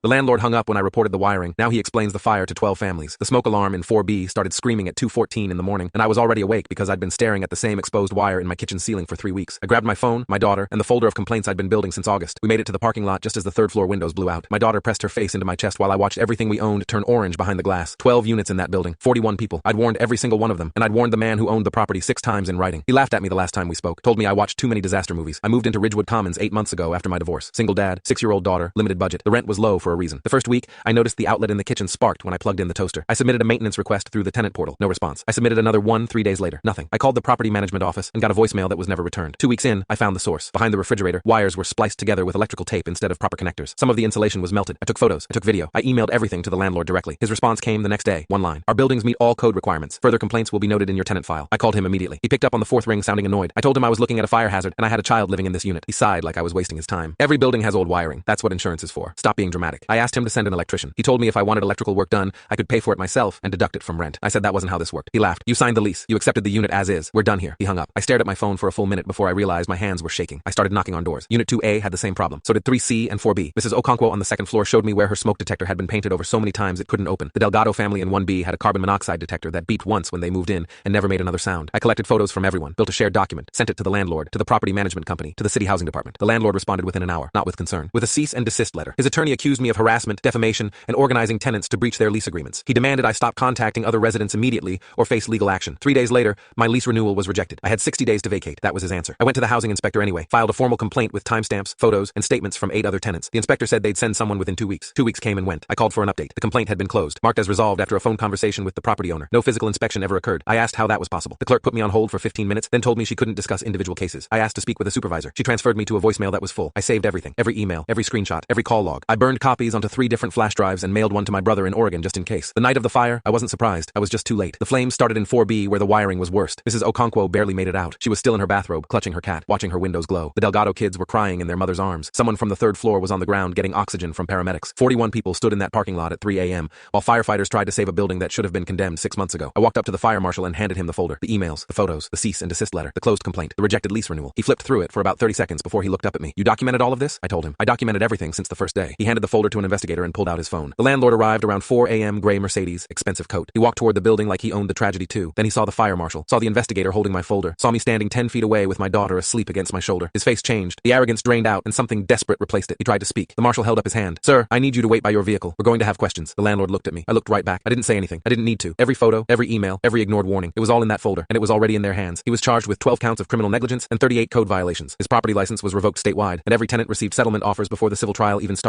The landlord hung up when I reported the wiring. Now he explains the fire to 12 families. The smoke alarm in 4B started screaming at 2:14 in the morning, and I was already awake because I'd been staring at the same exposed wire in my kitchen ceiling for 3 weeks. I grabbed my phone, my daughter, and the folder of complaints I'd been building since August. We made it to the parking lot just as the third floor windows blew out. My daughter pressed her face into my chest while I watched everything we owned turn orange behind the glass. 12 units in that building, 41 people. I'd warned every single one of them, and I'd warned the man who owned the property 6 times in writing. He laughed at me the last time we spoke, told me I watched too many disaster movies. I moved into Ridgewood Commons 8 months ago after my divorce. Single dad, 6-year-old daughter, limited budget. The rent was low for a reason. The first week, I noticed the outlet in the kitchen sparked when I plugged in the toaster. I submitted a maintenance request through the Tenant portal. No response. I submitted another one 3 days later. Nothing. I called the property management office and got a voicemail that was never returned. 2 weeks in, I found the source. Behind the refrigerator, wires were spliced together with electrical tape instead of proper connectors. Some of the insulation was melted. I took photos. I took video. I emailed everything to the landlord directly. His response came the next day. One line. Our buildings meet all code requirements. Further complaints will be noted in your tenant file. I called him immediately. He picked up on the 4th ring sounding annoyed. I told him I was looking at a fire hazard and I had a child living in this unit. He sighed like I was wasting his time. Every building has old wiring. That's what insurance is for. Stop being dramatic. I asked him to send an electrician. He told me if I wanted electrical work done, I could pay for it myself and deduct it from rent. I said that wasn't how this worked. He laughed. You signed the lease. You accepted the unit as is. We're done here. He hung up. I stared at my phone for a full minute before I realized my hands were shaking. I started knocking on doors. Unit 2A had the same problem. So did 3C and 4B. Mrs. Okonkwo on the 2nd floor showed me where her smoke detector had been painted over so many times it couldn't open. The Delgado family in 1B had a carbon monoxide detector that beeped once when they moved in and never made another sound. I collected photos from everyone, built a shared document, sent it to the landlord, to the property management company, to the city housing department. The landlord responded within an hour, not with concern, with a cease and desist letter. His attorney accused me of harassment, defamation, and organizing tenants to breach their lease agreements. He demanded I stop contacting other residents immediately or face legal action. 3 days later, my lease renewal was rejected. I had 60 days to vacate. That was his answer. I went to the housing inspector anyway, filed a formal complaint with timestamps, photos, and statements from 8 other tenants. The inspector said they'd send someone within 2 weeks. 2 weeks came and went. I called for an update. The complaint had been closed, marked as resolved after a phone conversation with the property owner. No physical inspection ever occurred. I asked how that was possible. The clerk put me on hold for 15 minutes, then told me she couldn't discuss individual cases. I asked to speak with a supervisor. She transferred me to a voicemail that was full. I saved everything. Every email, every screenshot, every call log. I burned copies onto 3 different flash drives and mailed one to my brother in Oregon just in case. The night of the fire, I wasn't surprised. I was just too late. The flames started in 4B where the wiring was worst. Mrs. Okonkwo barely made it out. She was still in her bathrobe, clutching her cat, watching her windows glow. The Delgado kids were crying in their mother's arms. Someone from the 3rd floor was on the ground getting oxygen from paramedics. 41 people stood in that parking lot at 3 a.m. while firefighters tried to save a building that should have been condemned 6 months ago. I walked up to the fire marshal and handed him the folder, the emails, the photos, the cease and desist letter, the closed complaint, the rejected lease renewal. He flipped through it for about 30 seconds before he looked up at me. You documented all of this? I told him. I documented everything since the first day. He handed the folder to an investigator and pulled out his phone. The landlord arrived around 4 a.m. Gray Mercedes, expensive coat. He walked toward the building like he owned the tragedy too. Then he saw the fire marshal, saw the investigator holding my folder, saw me standing 10 feet away with my daughter asleep against my shoulder. His face changed. The arrogance drained out and something desperate replaced it. He tried to speak. The marshal held up his hand. Sir, I need you to wait by your vehicle. We're going to have questions. The landlord looked at me. I looked right back. I didn't say anything. I didn't need to. Every photo, every email, every ignored warning. It was all in that folder, and it was already in their hands. He was charged with 12 counts of criminal negligence and 38 code violations. His property license was revoked statewide, and every tenant received settlement offers before the civil trial even started.